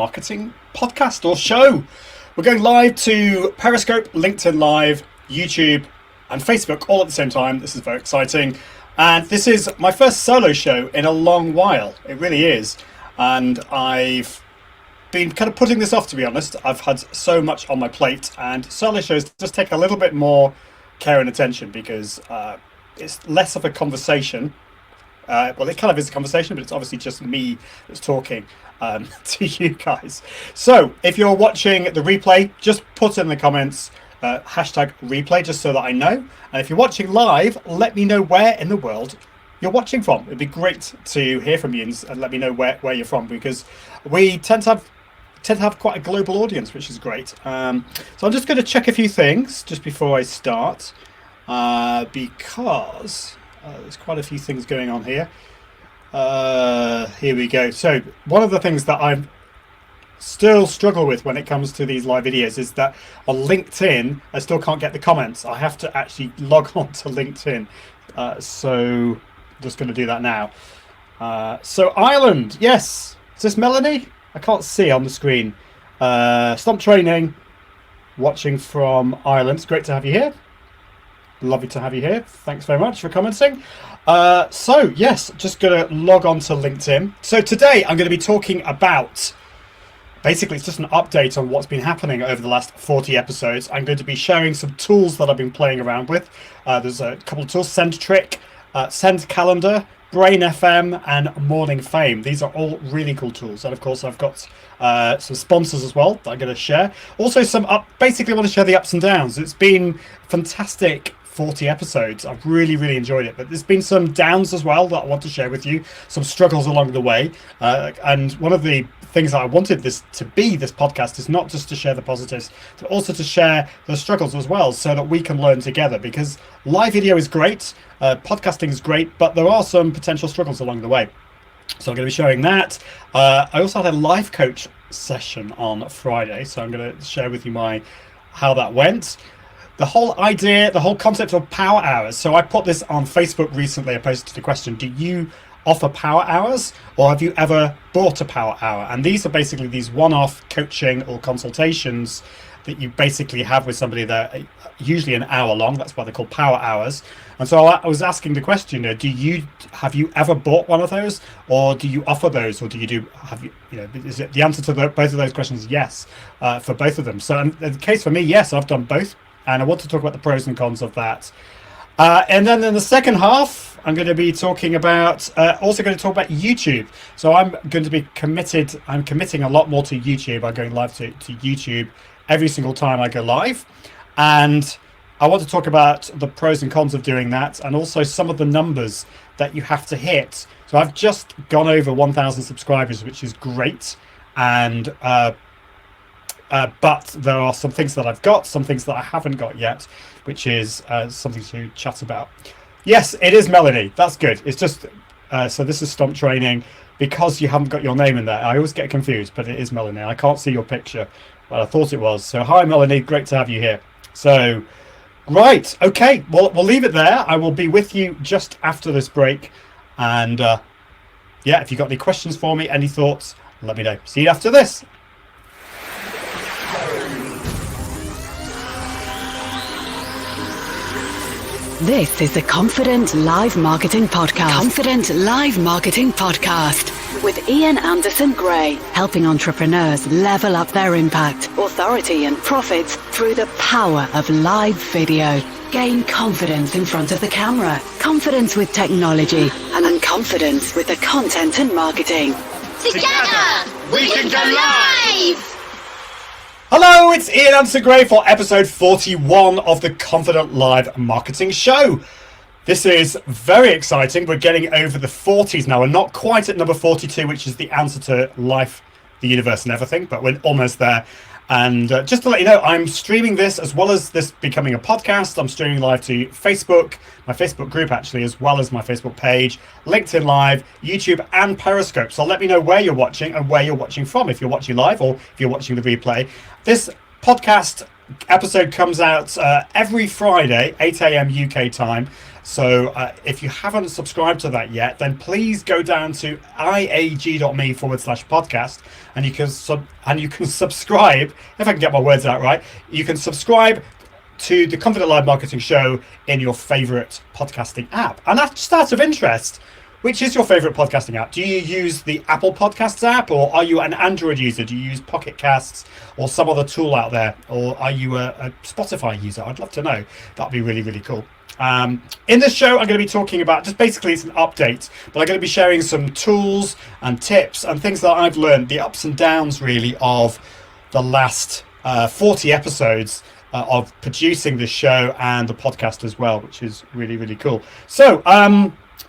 marketing podcast or show. We're going live to Periscope, LinkedIn Live, YouTube and Facebook all at the same time. This is very exciting. And this is my first solo show in a long while. It really is. And I've been kind of putting this off, to be honest. I've had so much on my plate, and solo shows just take a little bit more care and attention because it's less of a conversation. Well, it kind of is a conversation, but it's obviously just me that's talking to you guys. So if you're watching the replay, just put in the comments hashtag replay, just so that I know. And if you're watching live, let me know where in the world you're watching from. It'd be great to hear from you and let me know where you're from, because we tend to have quite a global audience, which is great. So I'm just going to check a few things just before I start, because there's quite a few things going on here. Here we go. So one of the things that I still struggle with when it comes to these live videos is that on LinkedIn, I still can't get the comments. I have to actually log on to LinkedIn. So I'm just going to do that now. So Ireland, yes. Is this Melanie? I can't see on the screen. Stomp Training, watching from Ireland. It's great to have you here. Lovely to have you here. Thanks very much for commenting. So yes, just going to log on to LinkedIn. So today I'm going to be talking about, basically it's just an update on what's been happening over the last 40 episodes. I'm going to be sharing some tools that I've been playing around with. There's a couple of tools: Sendtric, SendCalendar, Brain FM and MorningFame. These are all really cool tools, and of course I've got some sponsors as well that I'm going to share. Also basically I want to share the ups and downs. It's been fantastic 40 episodes. I've really enjoyed it, but there's been some downs as well that I want to share with you, some struggles along the way, and one of the things that I wanted this podcast is not just to share the positives, but also to share the struggles as well, so that we can learn together, because live video is great, podcasting is great, but there are some potential struggles along the way. So I'm going to be showing that. I also had a life coach session on Friday, so I'm going to share with you how that went. The whole idea, the whole concept of power hours. So I put this on Facebook recently. I posted the question, do you offer power hours, or have you ever bought a power hour? And these are basically these one-off coaching or consultations that you basically have with somebody that are usually an hour long. That's why they're called power hours. And so I was asking the question, have you ever bought one of those, or do you offer those, or do you is it the answer to both of those questions? Yes, for both of them. So in the case for me, yes, I've done both, and I want to talk about the pros and cons of that. And then in the second half, I'm going to be talking about, also going to talk about YouTube. So I'm going to be committing a lot more to YouTube. I'm going live to YouTube every single time I go live. And I want to talk about the pros and cons of doing that, and also some of the numbers that you have to hit. So I've just gone over 1,000 subscribers, which is great. And but there are some things that I've got, some things that I haven't got yet, which is something to chat about. Yes, it is Melanie. That's good. It's just, so this is Stomp Training, because you haven't got your name in there. I always get confused, but it is Melanie. I can't see your picture, but I thought it was. So hi, Melanie. Great to have you here. So, right. Okay. Well, we'll leave it there. I will be with you just after this break. And yeah, if you've got any questions for me, any thoughts, let me know. See you after this. This is the Confident Live Marketing Podcast. Confident Live Marketing Podcast with Ian Anderson Gray, helping entrepreneurs level up their impact, authority and profits through the power of live video. Gain confidence in front of the camera, confidence with technology, and confidence with the content and marketing. Together, we can go live! Hello, it's Ian Anderson Gray for episode 41 of the Confident Live Marketing Show. This is very exciting. We're getting over the 40s now. We're not quite at number 42, which is the answer to life, the universe and everything, but we're almost there. And just to let you know, I'm streaming this as well as this becoming a podcast. I'm streaming live to Facebook, my Facebook group actually, as well as my Facebook page, LinkedIn Live, YouTube and Periscope. So let me know where you're watching and where you're watching from, if you're watching live or if you're watching the replay. This podcast episode comes out every Friday, 8 a.m. UK time. So if you haven't subscribed to that yet, then please go down to iag.me/podcast, and you can subscribe. If I can get my words out right, you can subscribe to the Confident Live Marketing Show in your favorite podcasting app. And that's just out of interest, which is your favorite podcasting app? Do you use the Apple Podcasts app, or are you an Android user? Do you use Pocket Casts or some other tool out there? Or are you a Spotify user? I'd love to know. That'd be really, really cool. In this show, I'm going to be talking about, just basically it's an update, but I'm going to be sharing some tools and tips and things that I've learned, the ups and downs really of the last 40 episodes of producing this show and the podcast as well, which is really, really cool. So,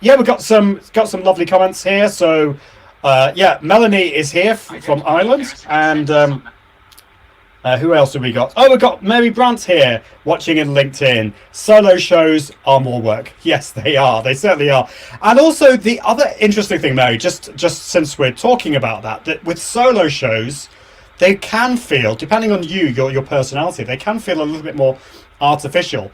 yeah, we've got some lovely comments here. So, yeah, Melanie is here from Ireland, and who else have we got? Oh, we've got Mary Brandt here watching in LinkedIn. Solo shows are more work. Yes, they are. They certainly are. And also the other interesting thing, Mary, just since we're talking about that with solo shows, they can feel, depending on your personality, they can feel a little bit more artificial.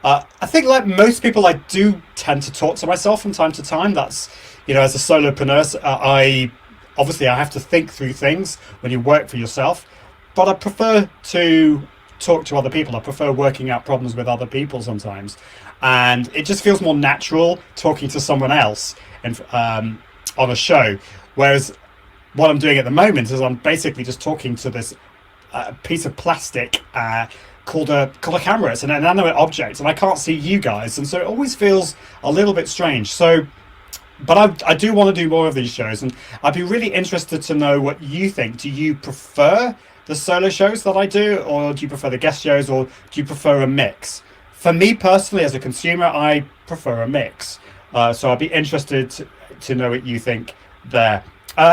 I think like most people, I do tend to talk to myself from time to time. That's, as a solopreneur, I have to think through things when you work for yourself. But I prefer to talk to other people. I prefer working out problems with other people sometimes. And it just feels more natural talking to someone else on a show. Whereas what I'm doing at the moment is I'm basically just talking to this piece of plastic called a camera. It's an inanimate object, and I can't see you guys. And so it always feels a little bit strange. So, but I do want to do more of these shows. And I'd be really interested to know what you think. Do you prefer the solo shows that I do, or do you prefer the guest shows, or do you prefer a mix? For me personally, as a consumer, I prefer a mix. So I'd be interested to know what you think there.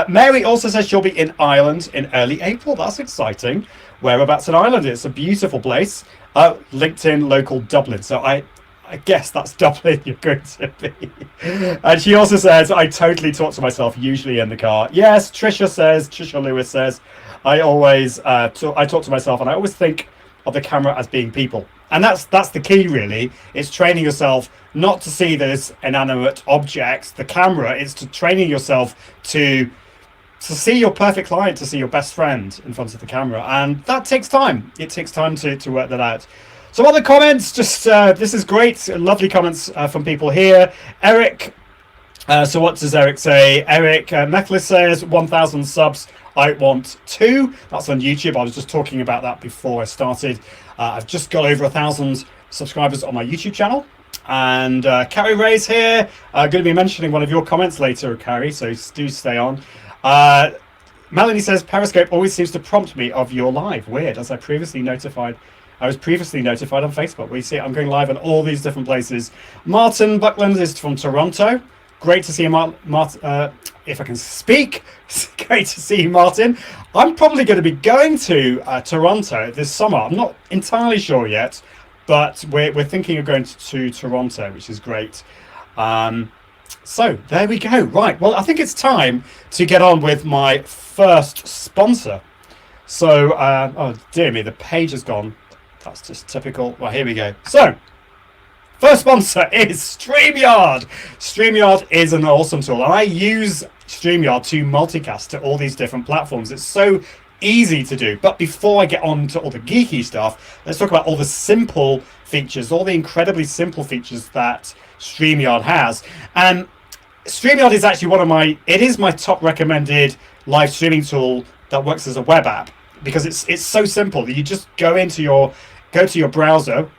Mary also says she'll be in Ireland in early April. That's exciting. Whereabouts in Ireland? It's a beautiful place. LinkedIn local Dublin. So I guess that's Dublin you're going to be. And she also says, I totally talk to myself, usually in the car. Yes, Trisha Lewis says, I always I talk to myself, and I always think of the camera as being people. And that's the key, really. It's training yourself not to see those inanimate objects, the camera. It's to training yourself to see your perfect client, to see your best friend in front of the camera. And that takes time. It takes time to work that out. So other comments, just this is great. Lovely comments from people here. Eric, so what does Eric say? Eric Mechlis says 1,000 subs. I want 2. That's on YouTube. I was just talking about that before I started. I've just got over 1,000 subscribers on my YouTube channel. And Carrie Ray's here. Going to be mentioning one of your comments later, Carrie, so do stay on. Melanie says, Periscope always seems to prompt me of your live. Weird, as I was previously notified on Facebook. We see I'm going live in all these different places. Martin Buckland is from Toronto. Great to see you, Martin. If I can speak, it's great to see you, Martin. I'm probably going to be going to Toronto this summer. I'm not entirely sure yet, but we're thinking of going to Toronto, which is great. So there we go. Right. Well, I think it's time to get on with my first sponsor. So, oh dear me, the page has gone. That's just typical. Well, here we go. So, first sponsor is StreamYard. StreamYard is an awesome tool. I use StreamYard to multicast to all these different platforms. It's so easy to do. But before I get on to all the geeky stuff, let's talk about all the simple features, all the incredibly simple features that StreamYard has. And StreamYard is actually it is my top recommended live streaming tool that works as a web app, because it's so simple that you just go to your browser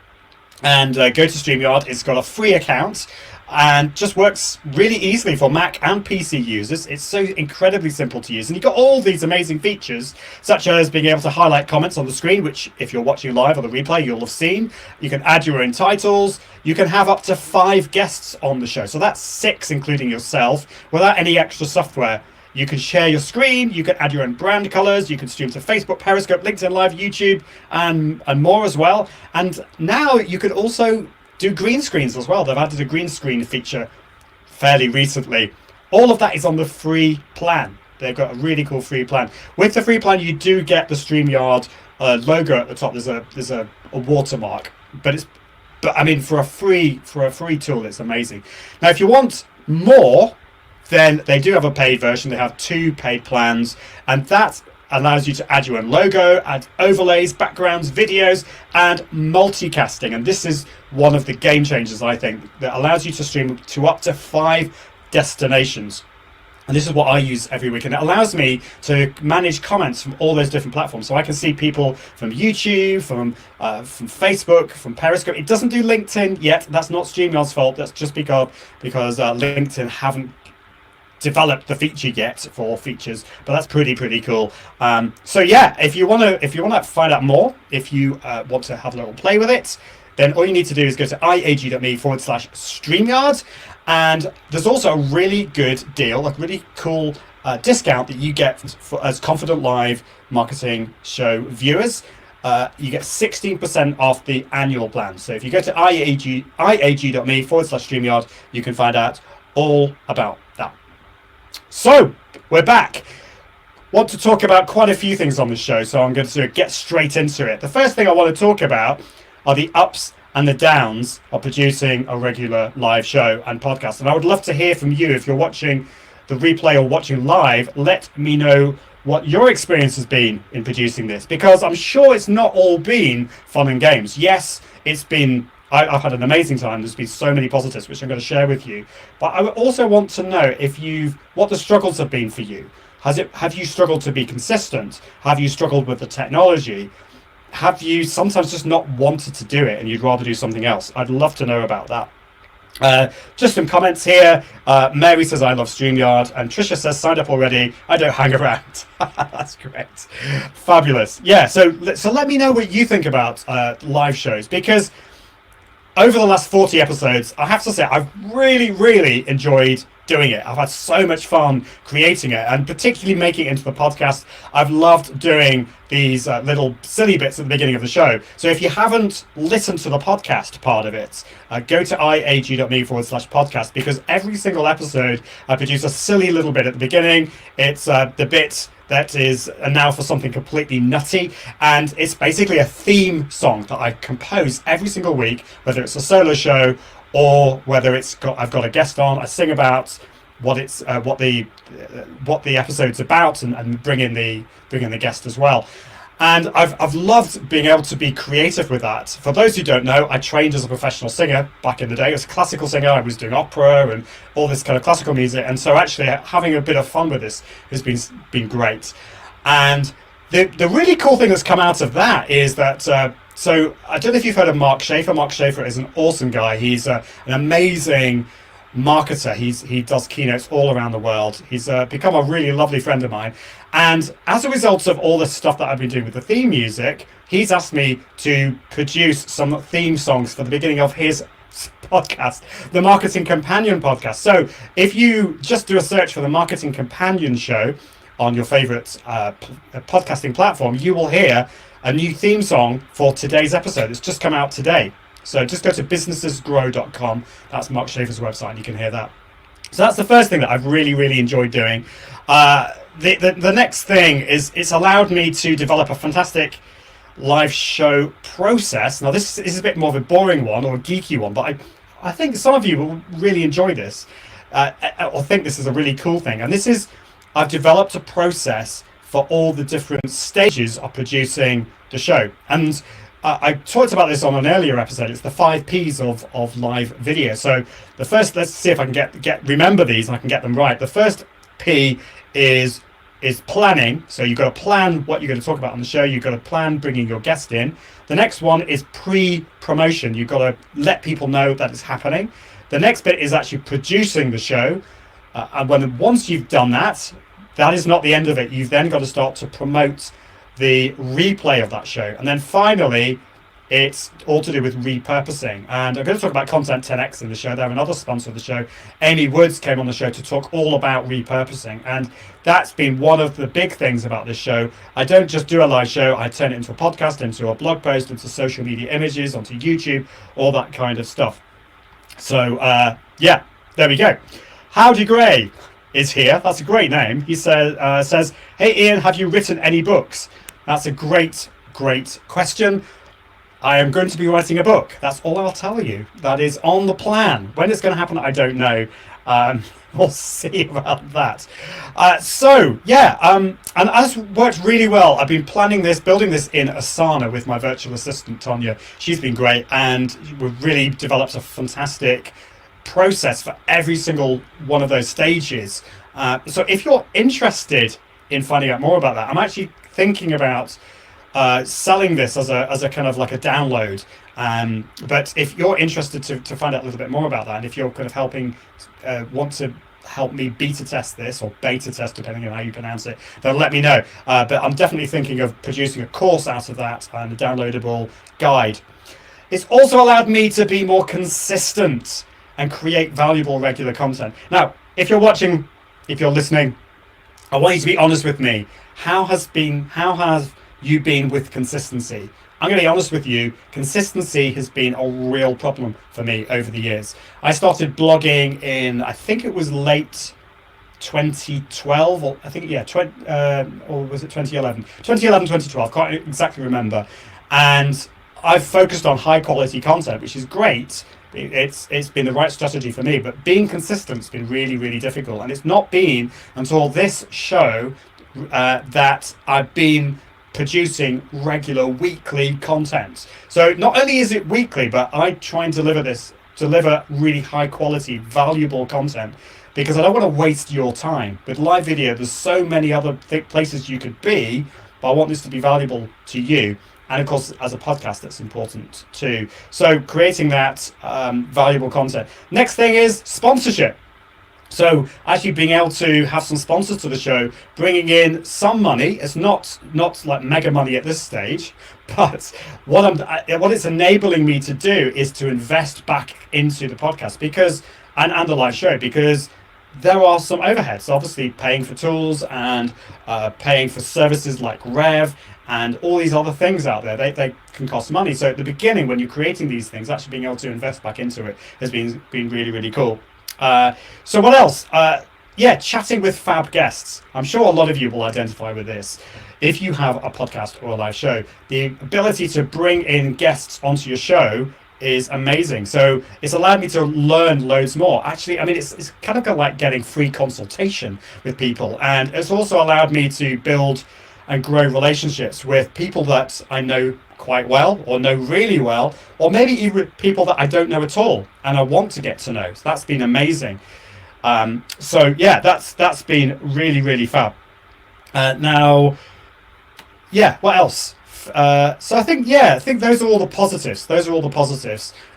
and go to StreamYard. It's got a free account and just works really easily for Mac and PC users. It's so incredibly simple to use, and you've got all these amazing features, such as being able to highlight comments on the screen, which if you're watching live on the replay you'll have seen. You can add your own titles. You can have up to 5 guests on the show, so that's 6 including yourself, without any extra software. You can share your screen, you can add your own brand colors, you can stream to Facebook, Periscope, LinkedIn Live, YouTube, and more as well. And now you can also do green screens as well. They've added a green screen feature fairly recently. All of that is on the free plan. They've got a really cool free plan. With the free plan, you do get the StreamYard logo at the top. There's a watermark, but I mean, for a free tool, it's amazing. Now, if you want more, then they do have a paid version. They have 2 paid plans, and that allows you to add your own logo, add overlays, backgrounds, videos, and multicasting. And this is one of the game changers, I think, that allows you to stream to up to 5 destinations. And this is what I use every week, and it allows me to manage comments from all those different platforms. So I can see people from YouTube, from Facebook, from Periscope. It doesn't do LinkedIn yet. That's not StreamYard's fault. That's just because LinkedIn haven't developed the feature yet for features, but that's pretty cool. So yeah, if you want to find out more, if you want to have a little play with it, then all you need to do is go to iag.me/StreamYard. And there's also a really good deal, a really cool discount that you get as Confident Live marketing show viewers. You get 16% off the annual plan. So if you go to iag.me/StreamYard, you can find out all about that. So we're back. Want to talk about quite a few things on the show, so I'm going to get straight into it. The first thing I want to talk about are the ups and the downs of producing a regular live show and podcast. And I would love to hear from you. If you're watching the replay or watching live, let me know what your experience has been in producing this, because I'm sure it's not all been fun and games. Yes, it's been, I've had an amazing time. There's been so many positives, which I'm going to share with you. But I also want to know what the struggles have been for you. Have you struggled to be consistent? Have you struggled with the technology? Have you sometimes just not wanted to do it and you'd rather do something else? I'd love to know about that. Just some comments here. Mary says, I love StreamYard. And Trisha says, signed up already. I don't hang around. That's great. Fabulous. Yeah, so let me know what you think about live shows, because over the last 40 episodes, I have to say, I've really enjoyed doing it. I've had so much fun creating it, and particularly making it into the podcast. I've loved doing these little silly bits at the beginning of the show. So if you haven't listened to the podcast part of it, go to iag.me/podcast, because every single episode I produce a silly little bit at the beginning. It's the bit that is now for something completely nutty, and it's basically a theme song that I compose every single week, whether it's a solo show or whether I've got a guest on. I sing about what the episode's about, and bring in the guest as well. And I've loved being able to be creative with that. For those who don't know, I trained as a professional singer back in the day. I was a classical singer. I was doing opera and all this kind of classical music. And so actually having a bit of fun with this has been great. And the really cool thing that's come out of that is that, so I don't know if you've heard of Mark Schaefer. Mark Schaefer is an awesome guy. He's an amazing marketer. He does keynotes all around the world. He's become a really lovely friend of mine. And as a result of all the stuff that I've been doing with the theme music, he's asked me to produce some theme songs for the beginning of his podcast, the Marketing Companion podcast. So if you just do a search for the Marketing Companion show on your favorite podcasting platform, you will hear a new theme song for today's episode. It's just come out today. So just go to businessesgrow.com. That's Mark Schaefer's website, and you can hear that. So that's the first thing that I've really enjoyed doing. The next thing is it's allowed me to develop a fantastic live show process. Now this is a bit more of a boring one or a geeky one, but I think some of you will really enjoy this or think this is a really cool thing. And I've developed a process for all the different stages of producing the show. And I talked about this on an earlier episode. It's the 5 Ps of live video. So the first, let's see if I can remember these and I can get them right. The first P is planning. So you've got to plan what you're going to talk about on the show. You've got to plan bringing your guest in. The next one is pre-promotion. You've got to let people know that it's happening. The next bit is actually producing the show. And once you've done that, that is not the end of it. You've then got to start to promote the replay of that show. And then finally, it's all to do with repurposing. And I'm going to talk about Content 10X in the show. They're another sponsor of the show. Amy Woods came on the show to talk all about repurposing. And that's been one of the big things about this show. I don't just do a live show. I turn it into a podcast, into a blog post, into social media images, onto YouTube, all that kind of stuff. So, yeah, there we go. Howdy Gray is here. That's a great name. He says, hey Ian, have you written any books? That's a great great question. I am going to be writing a book. That's all I'll tell you. That is on the plan. When it's going to happen, I don't know. We'll see about that. And that's worked really well. I've been planning this, building this in Asana with my virtual assistant, Tonya. She's been great, and we've really developed a fantastic process for every single one of those stages. So if you're interested in finding out more about that, I'm actually thinking about selling this as a kind of like a download. But if you're interested to find out a little bit more about that, and if you're kind of want to help me beta test this, or beta test depending on how you pronounce it, then let me know. But I'm definitely thinking of producing a course out of that and a downloadable guide. It's also allowed me to be more consistent and create valuable regular content. Now, if you're watching, if you're listening, I want you to be honest with me. How have you been with consistency? I'm going to be honest with you. Consistency has been a real problem for me over the years. I started blogging in, I think it was late 2012, or I think, or was it 2011? 2011, 2012, can't exactly remember. And I've focused on high quality content, which is great. It's been the right strategy for me, but being consistent has been really, really difficult. And it's not been until this show that I've been producing regular weekly content. So not only is it weekly, but I try and deliver really high quality, valuable content, because I don't want to waste your time. With live video, there's so many other places you could be, but I want this to be valuable to you. And of course, as a podcast, that's important too. So creating that valuable content. Next thing is sponsorship. So actually being able to have some sponsors to the show, bringing in some money. It's not like mega money at this stage, but what it's enabling me to do is to invest back into the podcast and the live show, because there are some overheads. Obviously, paying for tools and paying for services like Rev and all these other things out there, they can cost money. So at the beginning, when you're creating these things, actually being able to invest back into it has been really, really cool. So what else? Chatting with fab guests. I'm sure a lot of you will identify with this. If you have a podcast or a live show, the ability to bring in guests onto your show is amazing. So it's allowed me to learn loads more. Actually, I mean, it's kind of like getting free consultation with people. And it's also allowed me to build and grow relationships with people that I know quite well, or know really well, or maybe even people that I don't know at all and I want to get to know. So that's been amazing. That's been really, really fab. What else? So I think those are all the positives.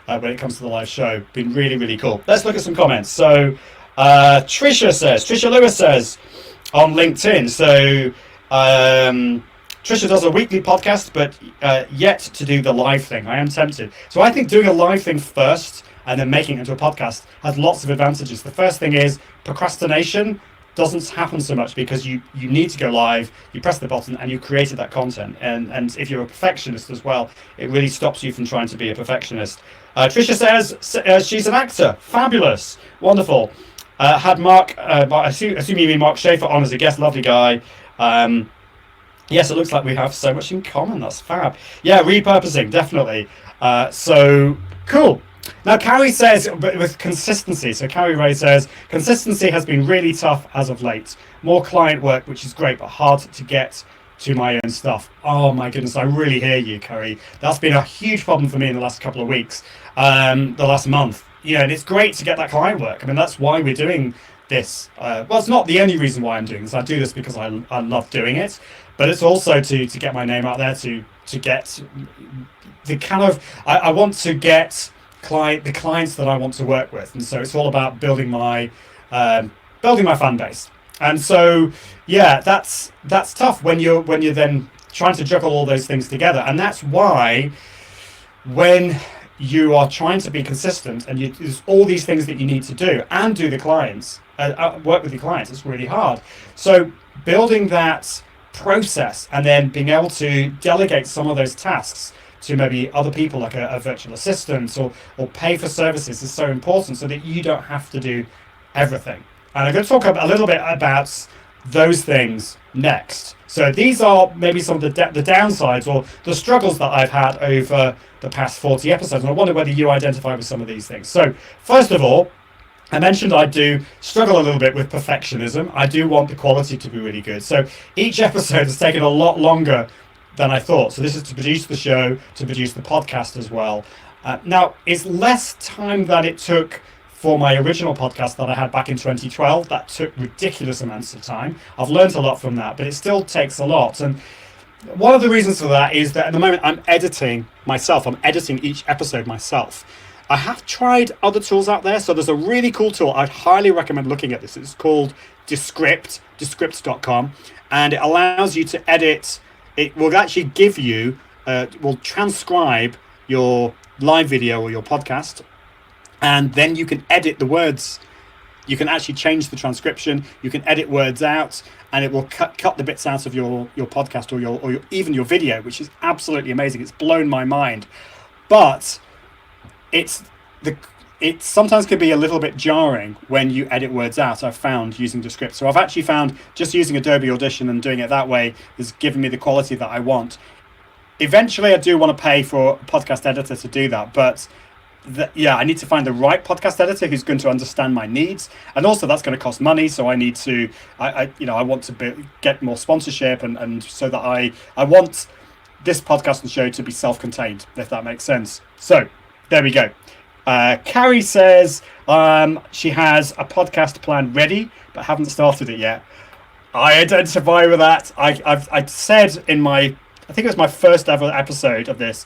When it comes to the live show. Been really, really cool. Let's look at some comments. So Trisha Lewis says on LinkedIn, so Trisha does a weekly podcast, but yet to do the live thing. I am tempted. So I think doing a live thing first and then making it into a podcast has lots of advantages. The first thing is procrastination doesn't happen so much, because you need to go live, you press the button and you created that content. And if you're a perfectionist as well, it really stops you from trying to be a perfectionist. Trisha says she's an actor. Fabulous. Wonderful. Had Mark, I assume you mean Mark Schaefer, on as a guest. Lovely guy. Yes, it looks like we have so much in common. That's fab. Yeah, repurposing, definitely. So cool. Now, Carrie says, with consistency, so Carrie Ray says, consistency has been really tough as of late. More client work, which is great, but hard to get to my own stuff. Oh my goodness, I really hear you, Carrie. That's been a huge problem for me in the last couple of weeks, the last month. And it's great to get that client work. I mean, that's why we're doing this. Well, it's not the only reason why I'm doing this. I do this because I love doing it, but it's also to get my name out there, to get the kind of, I want to get the clients that I want to work with. And so it's all about building my fan base. And so that's tough when you're then trying to juggle all those things together. And that's why when you are trying to be consistent and there's all these things that you need to do and do the clients, work with your clients, it's really hard. So building that process and then being able to delegate some of those tasks to maybe other people, like a virtual assistant, or pay for services, is so important, so that you don't have to do everything. And I'm going to talk a little bit about those things next. So these are maybe some of the downsides or the struggles that I've had over the past 40 episodes. And I wonder whether you identify with some of these things. So first of all, I mentioned I do struggle a little bit with perfectionism. I do want the quality to be really good. So each episode has taken a lot longer than I thought. So this is to produce the show, to produce the podcast as well. Now, it's less time than it took for my original podcast that I had back in 2012. That took ridiculous amounts of time. I've learned a lot from that, but it still takes a lot. And one of the reasons for that is that at the moment I'm editing myself. I'm editing each episode myself. I have tried other tools out there. So there's a really cool tool. I'd highly recommend looking at this. It's called Descript.com, and it allows you to edit. It will actually give you, will transcribe your live video or your podcast, and then you can edit the words. You can actually change the transcription. You can edit words out, and it will cut the bits out of your podcast or even your video, which is absolutely amazing. It's blown my mind, but it sometimes can be a little bit jarring when you edit words out. I've found using Descript. So I've actually found just using Adobe Audition and doing it that way is giving me the quality that I want. Eventually, I do want to pay for a podcast editor to do that, but I need to find the right podcast editor who's going to understand my needs, and also that's going to cost money. So I need to, I want to get more sponsorship, and so that I want this podcast and show to be self-contained, if that makes sense. So there we go. Carrie says she has a podcast plan ready, but haven't started it yet. I identify with that. I said in my, I think it was my first ever episode of this,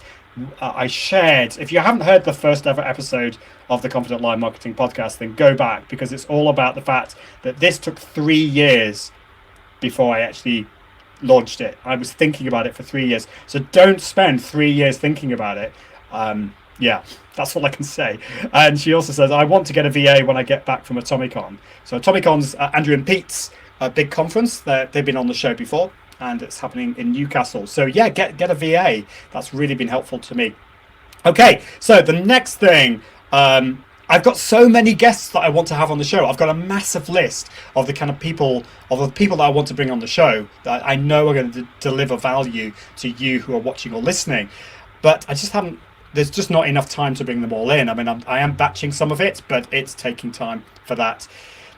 I shared, if you haven't heard the first ever episode of the Confident Live Marketing Podcast, then go back, because it's all about the fact that this took 3 years before I actually launched it. I was thinking about it for 3 years. So don't spend 3 years thinking about it. Yeah, that's all I can say. And she also says, I want to get a VA when I get back from Atomicon. So Atomicon's Andrew and Pete's big conference. They've been on the show before, and it's happening in Newcastle. So yeah, get a VA. That's really been helpful to me. Okay, so the next thing, I've got so many guests that I want to have on the show. I've got a massive list of the kind of people, that I want to bring on the show that I know are going to deliver value to you who are watching or listening. But I just haven't, there's just not enough time to bring them all in. I mean, I am batching some of it, but it's taking time for that.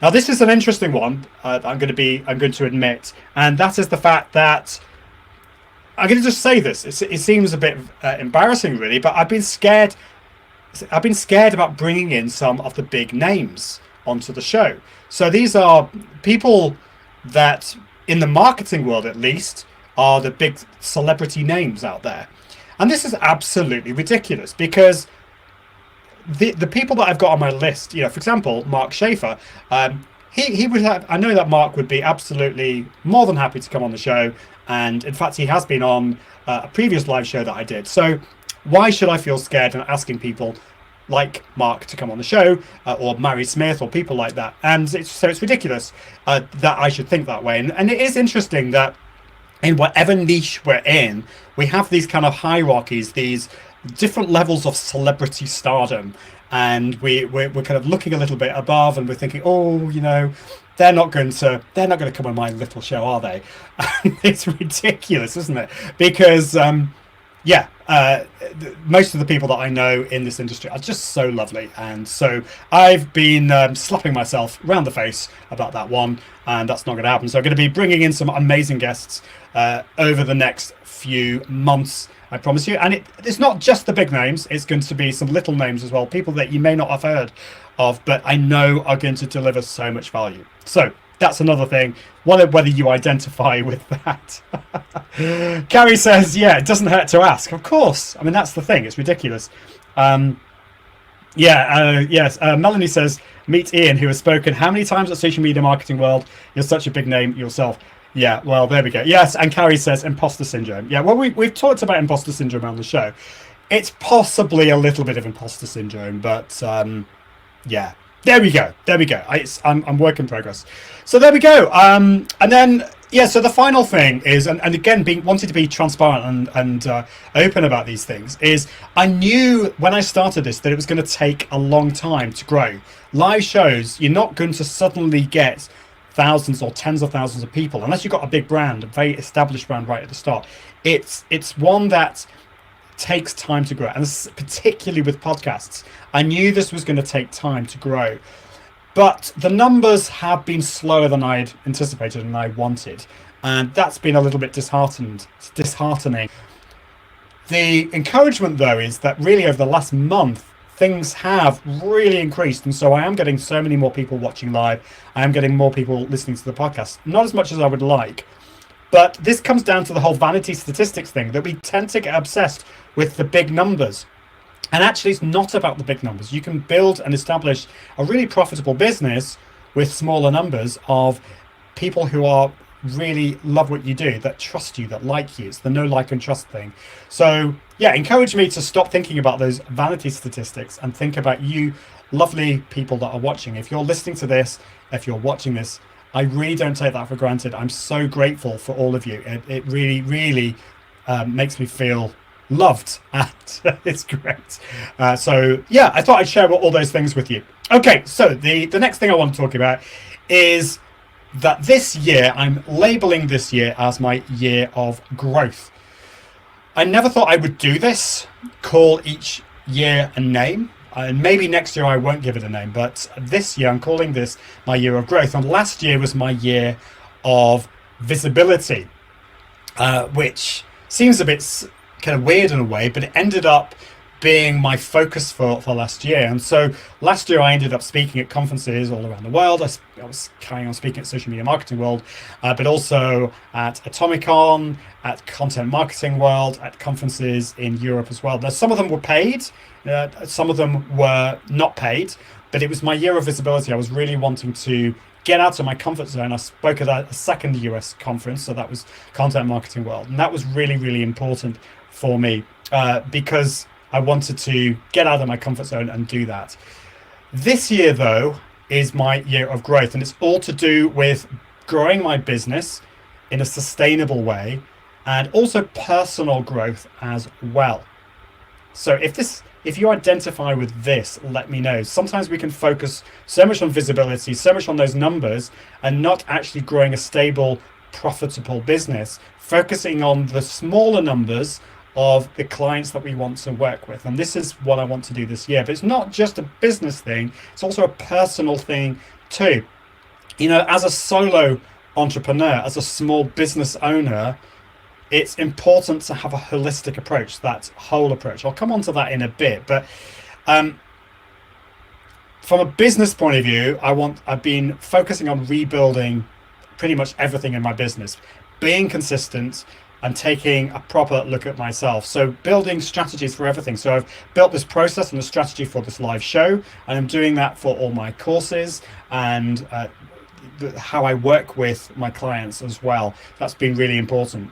Now, this is an interesting one. I'm going to admit, and that is the fact that I'm going to just say this. It seems a bit embarrassing, really, but I've been scared about bringing in some of the big names onto the show. So these are people that, in the marketing world at least, are the big celebrity names out there. And this is absolutely ridiculous, because the people that I've got on my list, for example, Mark Schaefer, he would have, I know that Mark would be absolutely more than happy to come on the show. And in fact, he has been on a previous live show that I did. So why should I feel scared in asking people like Mark to come on the show, or Mary Smith, or people like that? And it's ridiculous that I should think that way. And it is interesting that in whatever niche we're in, we have these kind of hierarchies, these different levels of celebrity stardom, and we're kind of looking a little bit above, and we're thinking, they're not going to come on my little show, are they? It's ridiculous, isn't it? Because most of the people that I know in this industry are just so lovely, and so I've been slapping myself around the face about that one, and that's not going to happen. So I'm going to be bringing in some amazing guests over the next few months, I promise you. And it's not just the big names, it's going to be some little names as well, people that you may not have heard of, but I know are going to deliver so much value. So that's another thing, whether you identify with that. Carrie says, yeah, it doesn't hurt to ask. Of course. I mean, that's the thing. It's ridiculous. Yes. Melanie says, meet Ian, who has spoken how many times at Social Media Marketing World? You're such a big name yourself. Yeah, well, there we go. Yes, and Carrie says imposter syndrome. Yeah, well, we've talked about imposter syndrome on the show. It's possibly a little bit of imposter syndrome, but yeah. There we go. I'm work in progress. So there we go. And then, so the final thing is, and again, wanting to be transparent and open about these things, is I knew when I started this that it was going to take a long time to grow. Live shows, you're not going to suddenly get thousands or tens of thousands of people, unless you've got a big brand, a very established brand right at the start, it's one that takes time to grow. And particularly with podcasts, I knew this was going to take time to grow, but the numbers have been slower than I'd anticipated and I wanted, and that's been a little bit disheartening. The encouragement, though, is that really over the last month, things have really increased. And so I am getting so many more people watching live. I am getting more people listening to the podcast, not as much as I would like. But this comes down to the whole vanity statistics thing, that we tend to get obsessed with the big numbers. And actually, it's not about the big numbers. You can build and establish a really profitable business with smaller numbers of people who are really love what you do, that trust you, that like you. It's the know, like, and trust thing. So yeah, encourage me to stop thinking about those vanity statistics and think about you lovely people that are watching. If you're listening to this, if you're watching this, I really don't take that for granted. I'm so grateful for all of you. It really, really makes me feel loved, and it's great. So yeah, I thought I'd share all those things with you. Okay, so the next thing I want to talk about is that this year, I'm labeling this year as my year of growth. I never thought I would do this, call each year a name. And maybe next year I won't give it a name, but this year I'm calling this my year of growth. And last year was my year of visibility, which seems a bit kind of weird in a way, but it ended up being my focus for last year. And so last year I ended up speaking at conferences all around the world. I was carrying on speaking at Social Media Marketing World, but also at Atomicon, at Content Marketing World, at conferences in Europe as well. Now, some of them were paid, some of them were not paid, but it was my year of visibility. I was really wanting to get out of my comfort zone. I spoke at a second US conference, so that was Content Marketing World. And that was really, really important for me because I wanted to get out of my comfort zone and do that. This year, though, is my year of growth, and it's all to do with growing my business in a sustainable way and also personal growth as well. So if you identify with this, let me know. Sometimes we can focus so much on visibility, so much on those numbers, and not actually growing a stable, profitable business, focusing on the smaller numbers of the clients that we want to work with. And this is what I want to do this year. But it's not just a business thing, it's also a personal thing too. You know, as a solo entrepreneur, as a small business owner, it's important to have a holistic approach, that whole approach. I'll come on to that in a bit, but from a business point of view, I've been focusing on rebuilding pretty much everything in my business, being consistent and taking a proper look at myself. So building strategies for everything. So I've built this process and a strategy for this live show, and I'm doing that for all my courses and how I work with my clients as well. That's been really important.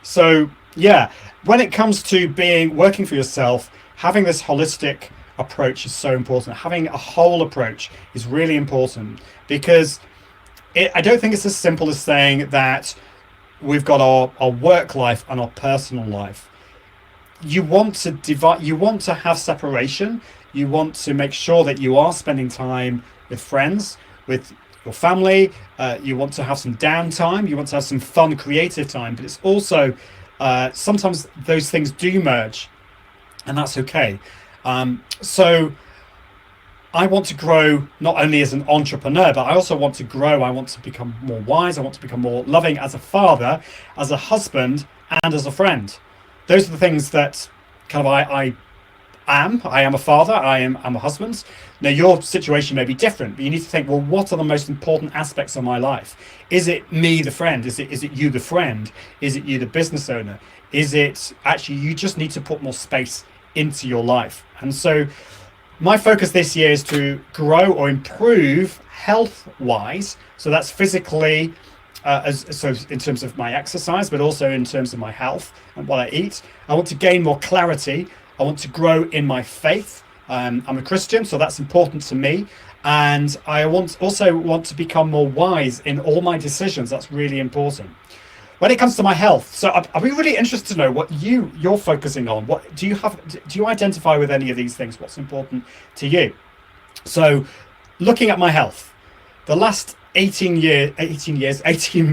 So yeah, when it comes to working for yourself, having this holistic approach is so important. Having a whole approach is really important, because I don't think it's as simple as saying that we've got our work life and our personal life. You want to divide, you want to have separation. You want to make sure that you are spending time with friends, with your family. You want to have some downtime. You want to have some fun, creative time. But it's also sometimes those things do merge, and that's okay. So I want to grow not only as an entrepreneur, but I also want to grow. I want to become more wise. I want to become more loving as a father, as a husband, and as a friend. Those are the things that kind of I am. I am a father. I'm a husband. Now, your situation may be different, but you need to think, well, what are the most important aspects of my life? Is it me, the friend? Is it you, the friend? Is it you, the business owner? Is it actually you just need to put more space into your life? And so my focus this year is to grow or improve health-wise. So that's physically, so in terms of my exercise, but also in terms of my health and what I eat. I want to gain more clarity. I want to grow in my faith. I'm a Christian, so that's important to me. And I also want to become more wise in all my decisions. That's really important. When it comes to my health, so I'd be really interested to know what you're focusing on. What do you identify with any of these things? What's important to you? So looking at my health, the last 18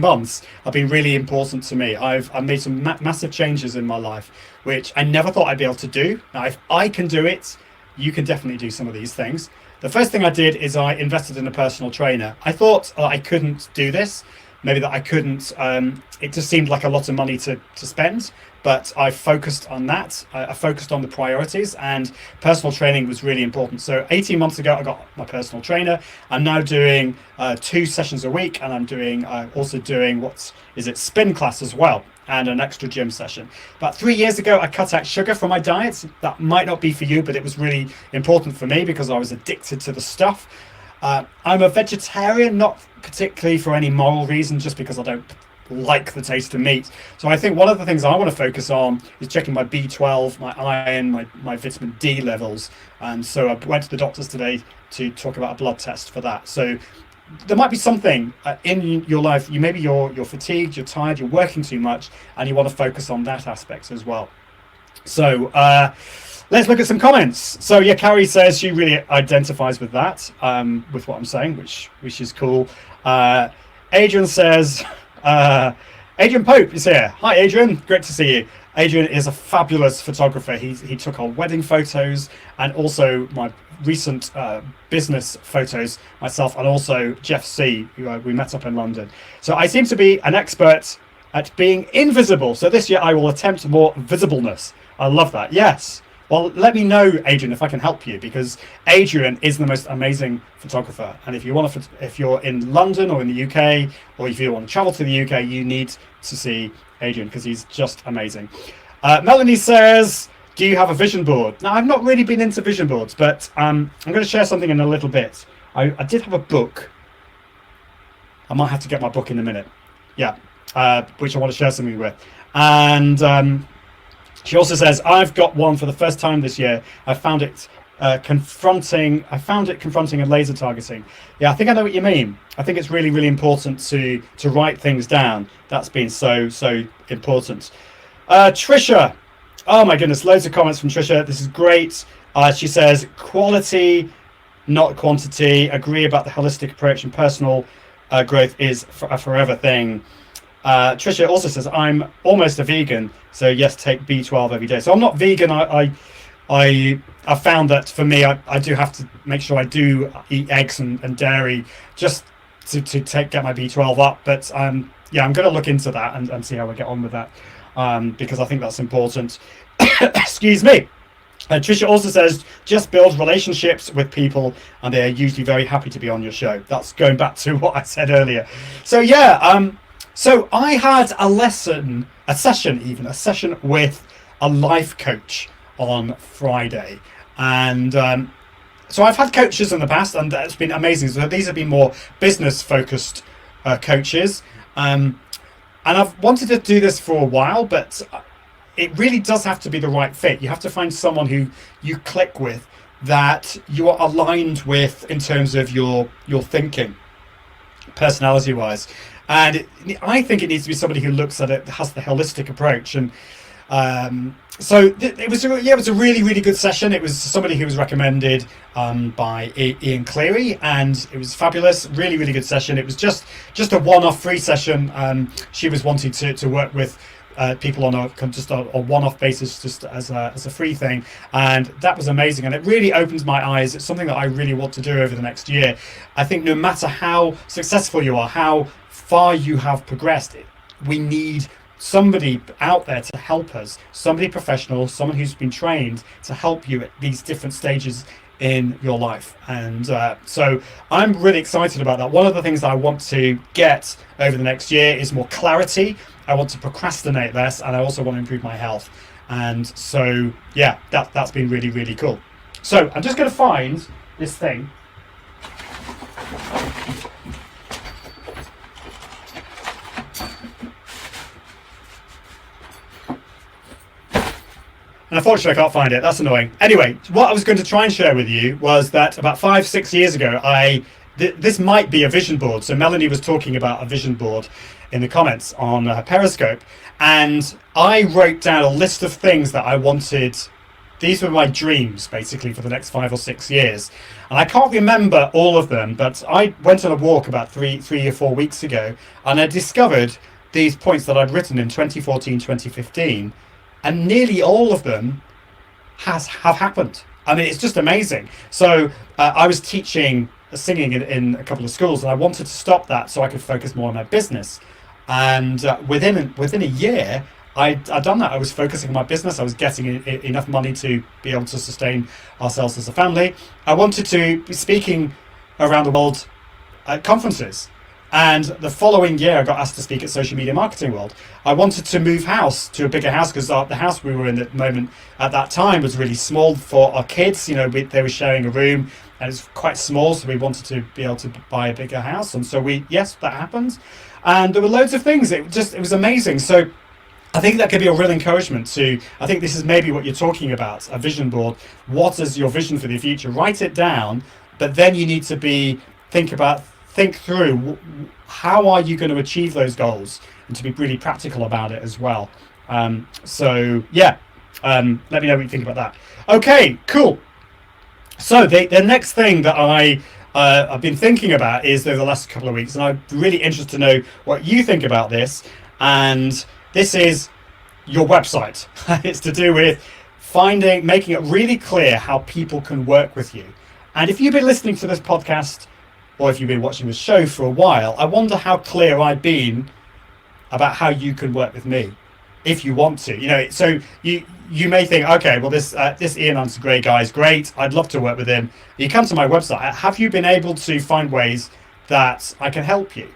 months have been really important to me. I've made some massive changes in my life, which I never thought I'd be able to do. Now, if I can do it, you can definitely do some of these things. The first thing I did is I invested in a personal trainer. I thought I couldn't do this, maybe that I couldn't, it just seemed like a lot of money to spend, but I focused on that. I focused on the priorities, and personal training was really important. So 18 months ago, I got my personal trainer. I'm now doing 2 sessions a week, and I'm also doing spin class as well, and an extra gym session. About 3 years ago, I cut out sugar from my diet. That might not be for you, but it was really important for me because I was addicted to the stuff. I'm a vegetarian, not particularly for any moral reason, just because I don't like the taste of meat. So I think one of the things I want to focus on is checking my B12, my iron, my vitamin D levels. And so I went to the doctors today to talk about a blood test for that. So there might be something in your life, maybe you're fatigued, you're tired, you're working too much, and you want to focus on that aspect as well. So let's look at some comments. So yeah, Carrie says she really identifies with that, with what I'm saying, which is cool. Adrian says, Adrian Pope is here. Hi Adrian, great to see you. Adrian is a fabulous photographer. He took our wedding photos and also my recent business photos, myself and also Jeff C, who we met up in London. So I seem to be an expert at being invisible. So this year I will attempt more visibleness. I love that. Yes. Well, let me know, Adrian, if I can help you, because Adrian is the most amazing photographer. And if you're in London or in the UK, or if you want to travel to the UK, you need to see Adrian because he's just amazing. Melanie says, do you have a vision board? Now, I've not really been into vision boards, but I'm going to share something in a little bit. I did have a book. I might have to get my book in a minute. Yeah, which I want to share something with. And she also says, I've got one for the first time this year. I found it confronting and laser targeting. Yeah, I think I know what you mean. I think it's really, really important to write things down. That's been so important. Trisha, oh my goodness, loads of comments from Trisha. This is great. She says, quality, not quantity. Agree about the holistic approach, and personal growth is a forever thing. Trisha also says, I'm almost a vegan, so yes, take B12 every day. So I'm not vegan. I found that for me, I do have to make sure I do eat eggs and dairy just to get my B12 up. But yeah, I'm going to look into that and see how I get on with that, because I think that's important. Excuse me. Trisha also says, just build relationships with people and they are usually very happy to be on your show. That's going back to what I said earlier. So yeah, so I had a session with a life coach on Friday. And so I've had coaches in the past and that's been amazing. So these have been more business focused coaches. And I've wanted to do this for a while, but it really does have to be the right fit. You have to find someone who you click with, that you are aligned with in terms of your thinking, personality wise. And I think it needs to be somebody who looks at it, has the holistic approach. And so it was a really, really good session. It was somebody who was recommended by Ian Cleary, and it was fabulous. Really, really good session. It was just a one-off free session. She was wanting to work with people on a one-off basis, just as a free thing, and that was amazing. And it really opens my eyes. It's something that I really want to do over the next year. I think no matter how successful you are, how far you have progressed, we need somebody out there to help us, somebody professional, someone who's been trained to help you at these different stages in your life. And so I'm really excited about that. One of the things that I want to get over the next year is more clarity. I want to procrastinate less, and I also want to improve my health. And so yeah, that's been really, really cool. So I'm just going to find this thing. And unfortunately, I can't find it. That's annoying. Anyway, what I was going to try and share with you was that about 5-6 years ago, this might be a vision board. So Melanie was talking about a vision board in the comments on Periscope. And I wrote down a list of things that I wanted these were my dreams basically for the next 5 or 6 years, and I can't remember all of them. But I went on a walk about 3 or 4 weeks ago, and I discovered these points that I'd written in 2014, 2015, and nearly all of them have happened. I mean, it's just amazing. So I was teaching singing in a couple of schools, and I wanted to stop that so I could focus more on my business. And within a year, I'd done that. I was focusing on my business. I was getting enough money to be able to sustain ourselves as a family. I wanted to be speaking around the world at conferences. And the following year, I got asked to speak at Social Media Marketing World. I wanted to move house to a bigger house because the house we were in at the moment at that time was really small for our kids. You know, they were sharing a room, and it's quite small, so we wanted to be able to buy a bigger house. And so yes, that happened. And there were loads of things. It was amazing. So I think that could be a real encouragement to, I think this is maybe what you're talking about, a vision board. What is your vision for the future? Write it down, but then you need to think through how are you going to achieve those goals, and to be really practical about it as well. So yeah, let me know what you think about that. Okay, cool. So the next thing that I've been thinking about is over the last couple of weeks, and I'm really interested to know what you think about this. And this is your website. It's to do with making it really clear how people can work with you. And if you've been listening to this podcast, or if you've been watching this show for a while, I wonder how clear I've been about how you can work with me, if you want to. You know, so you may think, okay, well, this Ian Anderson Gray guy is great. I'd love to work with him. You come to my website. Have you been able to find ways that I can help you?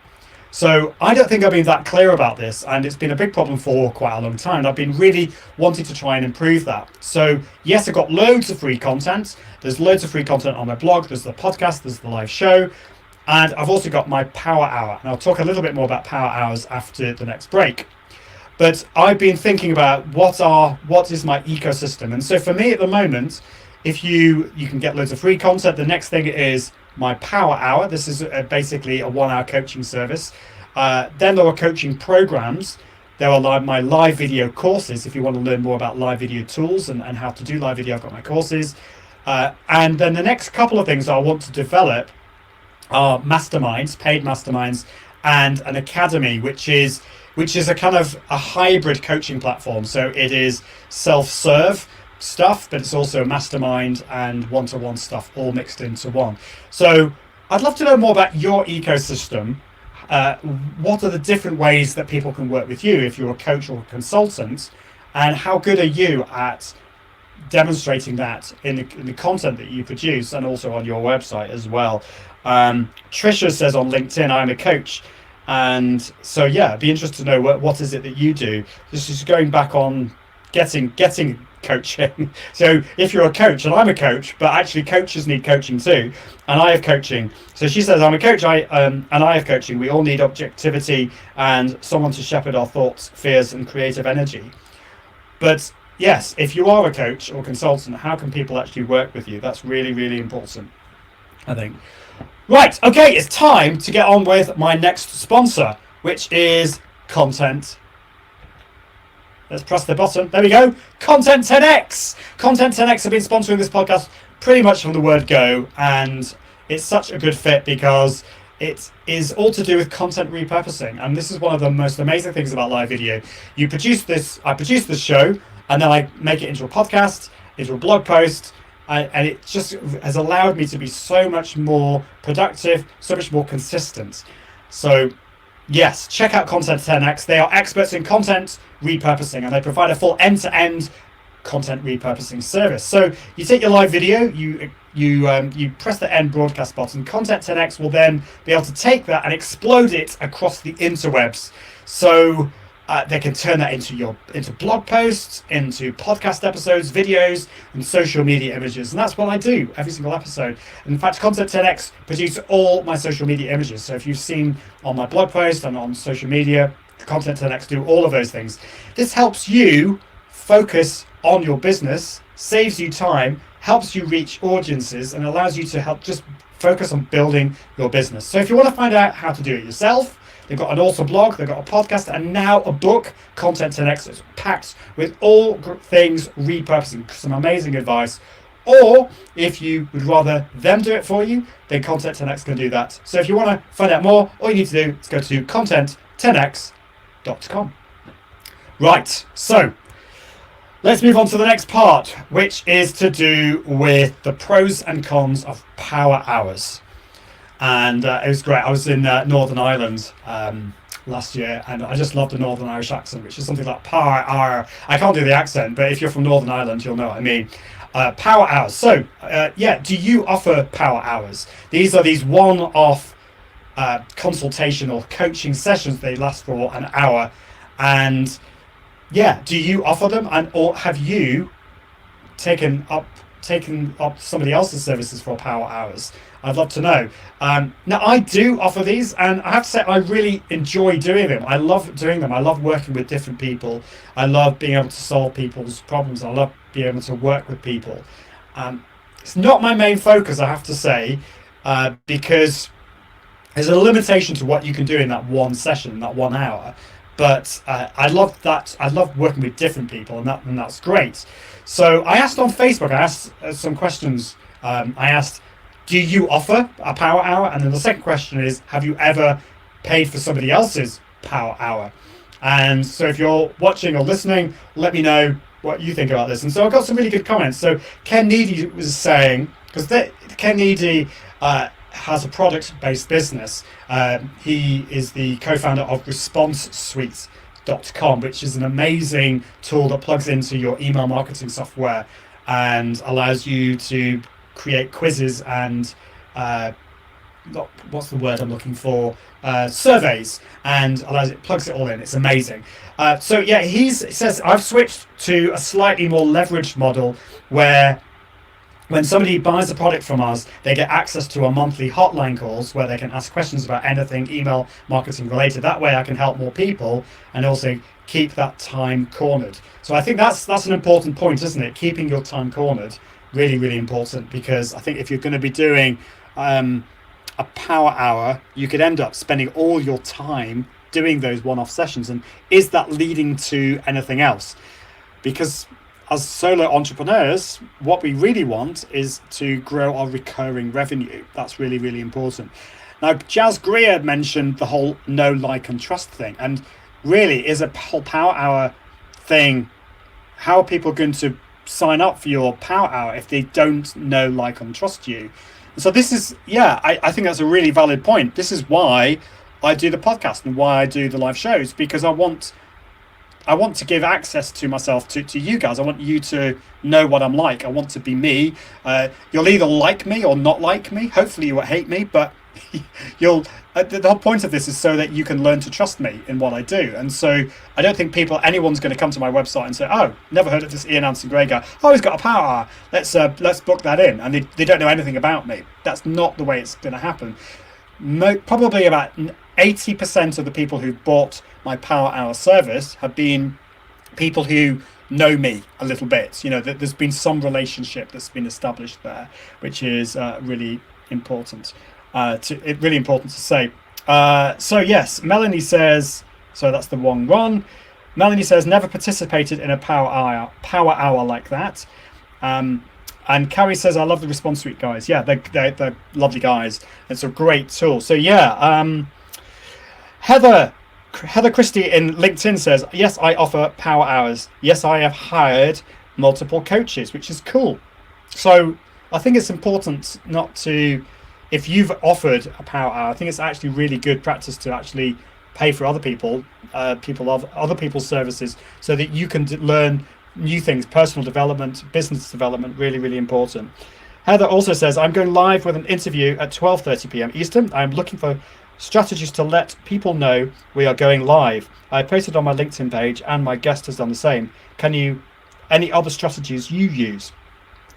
So I don't think I've been that clear about this, and it's been a big problem for quite a long time. And I've been really wanting to try and improve that. So yes, I've got loads of free content. There's loads of free content on my blog. There's the podcast, there's the live show, and I've also got my Power Hour. And I'll talk a little bit more about Power Hours after the next break. But I've been thinking about what is my ecosystem. And so for me at the moment, if you can get loads of free content, the next thing is my Power Hour. This is basically a 1-hour coaching service. Then there are coaching programs. There are my live video courses. If you want to learn more about live video tools and how to do live video, I've got my courses. And then the next couple of things I want to develop are masterminds, paid masterminds, and an academy, which is a kind of a hybrid coaching platform. So it is self-serve stuff, but it's also mastermind and one-to-one stuff all mixed into one. So I'd love to know more about your ecosystem. What are the different ways that people can work with you if you're a coach or a consultant, and how good are you at demonstrating that in the content that you produce and also on your website as well? Trisha says on LinkedIn, I'm a coach. And so yeah, I'd be interested to know what is it that you do. This is going back on getting coaching. So if you're a coach, and I'm a coach, but actually coaches need coaching too, and I have coaching. So she says, I'm a coach, and I have coaching. We all need objectivity and someone to shepherd our thoughts, fears, and creative energy. But yes, if you are a coach or consultant, how can people actually work with you? That's really, really important, I think. Right, okay, it's time to get on with my next sponsor, which is Content. Let's press the button. There we go. Content 10X. Content 10X have been sponsoring this podcast pretty much from the word go, and it's such a good fit because it is all to do with content repurposing. And this is one of the most amazing things about live video. I produce this show, and then I make it into a podcast, into a blog post, and it just has allowed me to be so much more productive, so much more consistent. So yes, check out Content 10X. They are experts in content repurposing, and they provide a full end-to-end content repurposing service. So you take your live video, you press the end broadcast button. Content 10X will then be able to take that and explode it across the interwebs. So they can turn that into blog posts, into podcast episodes, videos, and social media images. And that's what I do every single episode. And in fact, Content 10X produces all my social media images. So if you've seen on my blog post and on social media, Content 10X do all of those things. This helps you focus on your business, saves you time, helps you reach audiences, and allows you to help just focus on building your business. So if you want to find out how to do it yourself, They've got an awesome blog, they've got a podcast, and now a book, Content 10x, that's packed with all things repurposing, some amazing advice. Or if you would rather them do it for you, then Content 10x can do that. So if you want to find out more, all you need to do is go to content10x.com. Right, so let's move on to the next part, which is to do with the pros and cons of power hours. And it was great. I was in Northern Ireland last year, and I just loved the Northern Irish accent, which is something like power hour. I can't do the accent, but if you're from Northern Ireland, you'll know what I mean. Power hours. So, do you offer power hours? These are these one-off consultation or coaching sessions. They last for an hour, and do you offer them, or have you taken up somebody else's services for power hours? I'd love to know. Now, I do offer these, and I have to say I really enjoy doing them. I love doing them. I love working with different people. I love being able to solve people's problems. I love being able to work with people. It's not my main focus, I have to say, because there's a limitation to what you can do in that one session, that 1 hour. But I love that. I love working with different people, and that's great. So I asked on Facebook, I asked some questions. I asked, do you offer a power hour? And then the second question is, have you ever paid for somebody else's power hour? And so if you're watching or listening, let me know what you think about this. And so I got some really good comments. So Ken Needy was saying, because Ken Needy has a product-based business. He is the co-founder of ResponseSuite.com, which is an amazing tool that plugs into your email marketing software and allows you to create quizzes and what's the word I'm looking for? Surveys, and plugs it all in. It's amazing. He says I've switched to a slightly more leveraged model where when somebody buys a product from us, they get access to our monthly hotline calls where they can ask questions about anything email marketing related. That way I can help more people and also keep that time cornered. So I think that's an important point, isn't it? Keeping your time cornered. Really, really important, because I think if you're going to be doing a power hour, you could end up spending all your time doing those one-off sessions. And is that leading to anything else? Because as solo entrepreneurs, what we really want is to grow our recurring revenue. That's really, really important. Now, Jazz Greer mentioned the whole know, like, and trust thing. And really, is a whole power hour thing, how are people going to sign up for your power hour if they don't know, like, and trust you? And so this is, I think that's a really valid point. This is why I do the podcast and why I do the live shows, because I want to give access to myself to you guys. I want you to know what I'm like. I want to be me. You'll either like me or not like me. Hopefully you will hate me, but you'll. The whole point of this is so that you can learn to trust me in what I do. And so I don't think anyone's going to come to my website and say, "Oh, never heard of this Ian Anderson Gray guy. Oh, he's got a power hour. Let's book that in." And they don't know anything about me. That's not the way it's going to happen. Probably about 80% of the people who bought my power hour service have been people who know me a little bit. You know, there's been some relationship that's been established there, which is really important. Really important to say. So yes, Melanie says. So that's the wrong one. Melanie says never participated in a power hour like that. And Carrie says I love the Response Suite guys. Yeah, they're lovely guys. It's a great tool. So Heather Christie in LinkedIn says, yes, I offer power hours. Yes, I have hired multiple coaches, which is cool. So I think it's important not to, if you've offered a power hour, I think it's actually really good practice to actually pay for other people of other people's services so that you can learn new things, personal development, business development, really, really important. Heather also says, I'm going live with an interview at 12:30 p.m. Eastern. I'm looking for strategies to let people know we are going live. I posted on my LinkedIn page and my guest has done the same. Any other strategies you use?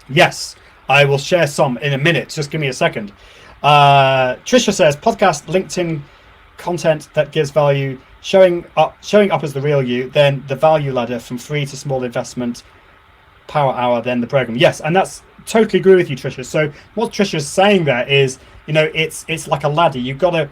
Yes, I will share some in a minute. Just give me a second. Trisha says, podcast, LinkedIn content that gives value, showing up as the real you, then the value ladder from free to small investment, power hour, then the program. Yes, and that's totally agree with you, Trisha. So what Trisha is saying there is, it's like a ladder. You've got to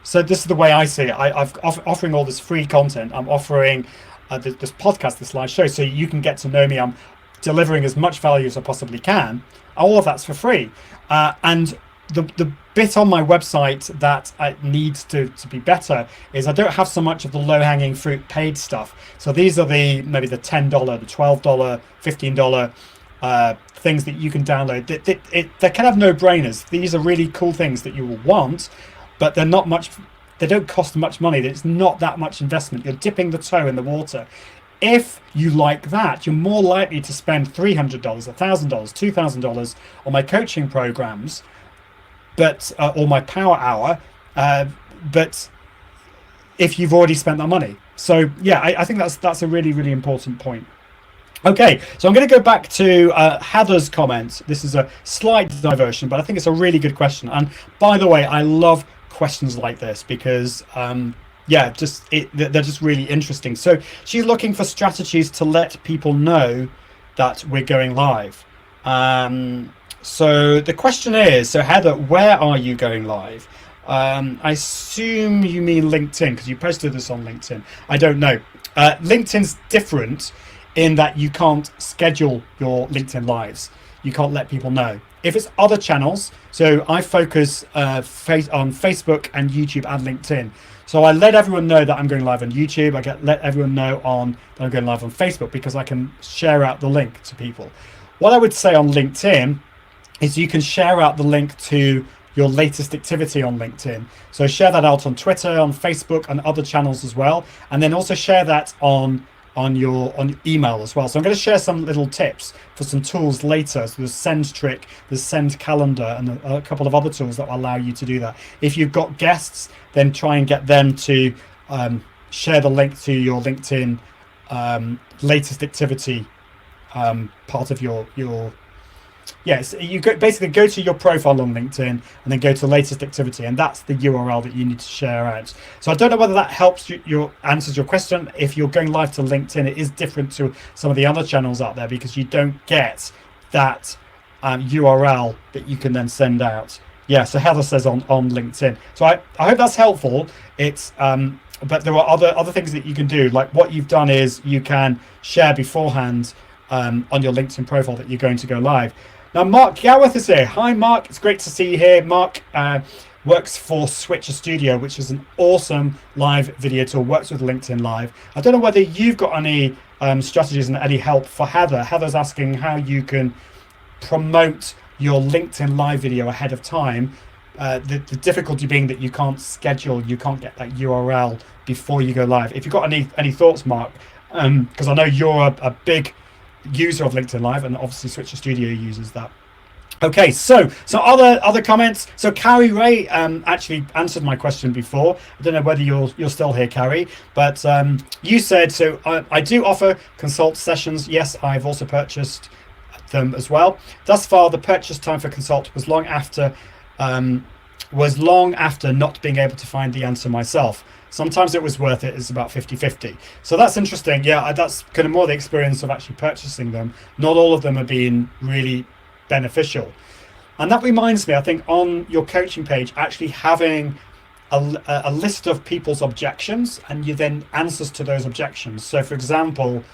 So this is the way I see it. I've offering all this free content. I'm offering this podcast, this live show, so you can get to know me. I'm delivering as much value as I possibly can. All of that's for free. And the bit on my website that needs to be better is I don't have so much of the low-hanging fruit paid stuff. So these are maybe the $10, the $12, $15 things that you can download. They're kind of no-brainers. These are really cool things that you will want, but they're not much. They don't cost much money. It's not that much investment. You're dipping the toe in the water. If you like that, you're more likely to spend $300, $1,000, $2,000 on my coaching programs, or my power hour. But if you've already spent that money, so yeah, I think that's a really, really important point. Okay, so I'm going to go back to Heather's comment. This is a slight diversion, but I think it's a really good question. And by the way, I love questions like this because they're just really interesting. So she's looking for strategies to let people know that we're going live. So the question is, so Heather, where are you going live? I assume you mean LinkedIn, because you posted this on LinkedIn. I don't know. LinkedIn's different in that you can't schedule your LinkedIn lives. You can't let people know. If it's other channels, so I focus on Facebook and YouTube and LinkedIn. So I let everyone know that I'm going live on YouTube. I let everyone know that I'm going live on Facebook because I can share out the link to people. What I would say on LinkedIn is you can share out the link to your latest activity on LinkedIn. So share that out on Twitter, on Facebook, and other channels as well. And then also share that on email as well. So I'm going to share some little tips for some tools later. So there's Sendtric, there's SendCalendar, and a couple of other tools that will allow you to do that. If you've got guests, then try and get them to share the link to your LinkedIn latest activity part of your yes, you basically go to your profile on LinkedIn and then go to latest activity, and that's the URL that you need to share out. So I don't know whether that helps answers your question. If you're going live to LinkedIn, it is different to some of the other channels out there because you don't get that URL that you can then send out. Yeah, so Heather says on LinkedIn. So I hope that's helpful. It's but there are other things that you can do. Like what you've done is you can share beforehand on your LinkedIn profile that you're going to go live. Now, Mark Goworth is here. Hi, Mark. It's great to see you here. Mark works for Switcher Studio, which is an awesome live video tool, works with LinkedIn Live. I don't know whether you've got any strategies and any help for Heather. Heather's asking how you can promote your LinkedIn Live video ahead of time. The difficulty being that you can't get that URL before you go live. If you've got any thoughts, Mark, because I know you're a big user of LinkedIn Live, and obviously Switcher Studio uses that. Okay, so other comments. So Carrie Ray actually answered my question before. I don't know whether you're still here, Carrie, but you said, so I do offer consult sessions. Yes, I've also purchased them as well. Thus far, the purchase time for consult was long after not being able to find the answer myself. Sometimes it was worth it. It's about 50-50. So that's interesting. Yeah, that's kind of more the experience of actually purchasing them. Not all of them are being really beneficial. And that reminds me, I think on your coaching page, actually having a list of people's objections and you then answers to those objections. So for example,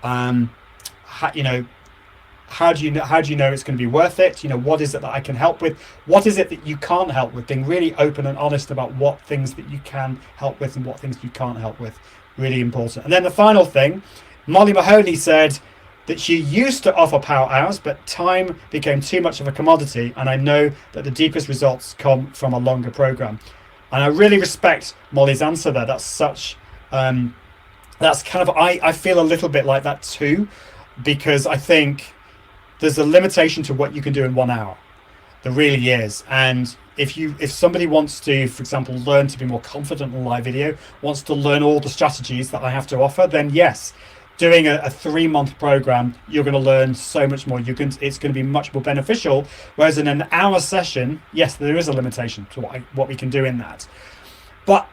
how do you know it's going to be worth it? What is it that I can help with? What is it that you can't help with? Being really open and honest about what things that you can help with and what things you can't help with. Really important. And then the final thing, Molly Mahoney said that she used to offer power hours, but time became too much of a commodity. And I know that the deepest results come from a longer program. And I really respect Molly's answer there. That's such, that's kind of, I feel a little bit like that too, because I think there's a limitation to what you can do in 1 hour. There really is. And if somebody wants to, for example, learn to be more confident in live video, wants to learn all the strategies that I have to offer, then yes, doing a 3-month program, you're going to learn so much more. It's going to be much more beneficial. Whereas in an hour session, yes, there is a limitation to what we can do in that. But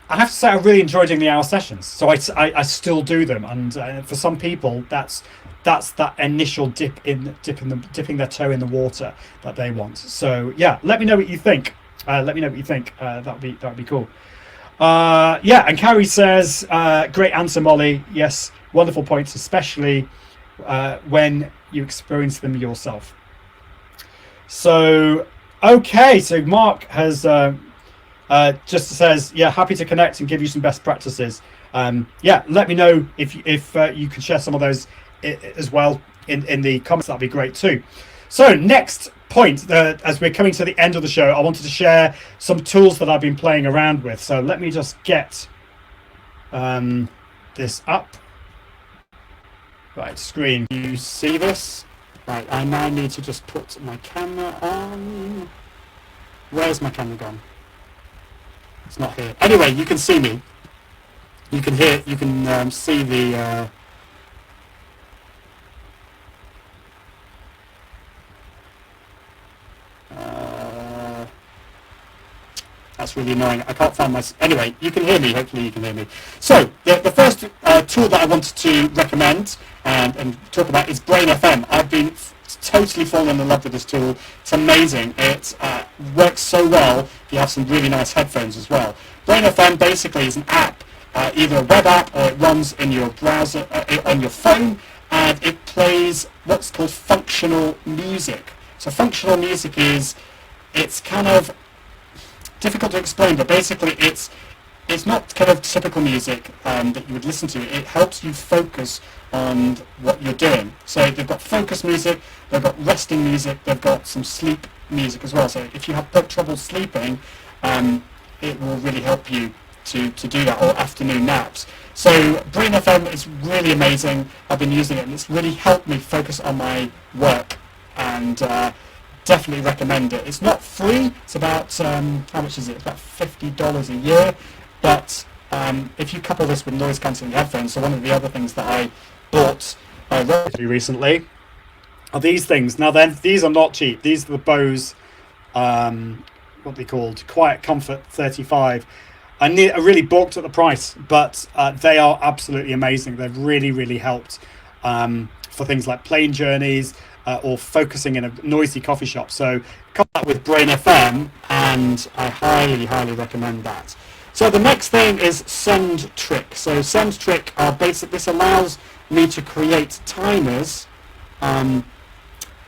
I have to say, I really enjoy doing the hour sessions. So I still do them. And for some people, that's that initial dipping their toe in the water that they want. So yeah, let me know what you think. Let me know what you think. That'd be cool. Yeah, and Carrie says, great answer, Molly. Yes, wonderful points, especially when you experience them yourself. So, okay, so Mark has just says, yeah, happy to connect and give you some best practices. Yeah, let me know if you can share some of those as well in the comments. That'd be great too. So next point, as we're coming to the end of the show, I wanted to share some tools that I've been playing around with. So let me just get this up. Right, screen. You see this? Right, I now need to just put my camera on. Where's my camera gone? It's not here. Anyway, you can see me. You can hear. You can see the. That's really annoying. I can't find my... Anyway, you can hear me. Hopefully you can hear me. So, the first tool that I wanted to recommend and talk about is Brain FM. I've been totally fallen in love with this tool. It's amazing. It works so well if you have some really nice headphones as well. Brain FM basically is an app, either a web app or it runs in your browser, on your phone, and it plays what's called functional music. So functional music it's kind of difficult to explain, but basically it's not kind of typical music that you would listen to. It helps you focus on what you're doing. So they've got focus music, they've got resting music, they've got some sleep music as well. So if you have trouble sleeping, it will really help you to do that, or afternoon naps. So Brain FM is really amazing. I've been using it and it's really helped me focus on my work, and definitely recommend it. It's not free. It's about how much is it? It's about $50 a year. But if you couple this with noise cancelling headphones, so one of the other things that I bought relatively recently are these things. Now then, these are not cheap. These are the Bose, what they called, Quiet Comfort 35. I really balked at the price, but they are absolutely amazing. They've really helped for things like plane journeys, or focusing in a noisy coffee shop. So come up with Brain FM, and I highly recommend that. So the next thing is Sendtric. So Sendtric are basic. This allows me to create timers for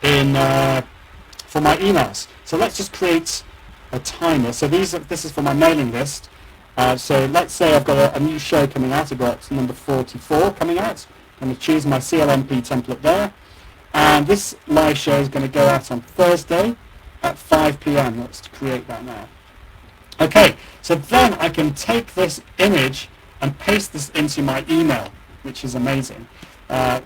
my emails. So let's just create a timer. So this is for my mailing list. So let's say I've got a new show coming out. I've got number 44 coming out. I'm going to choose my CLMP template there. And this live show is going to go out on Thursday at 5 p.m. Let's create that now. Okay, so then I can take this image and paste this into my email, which is amazing.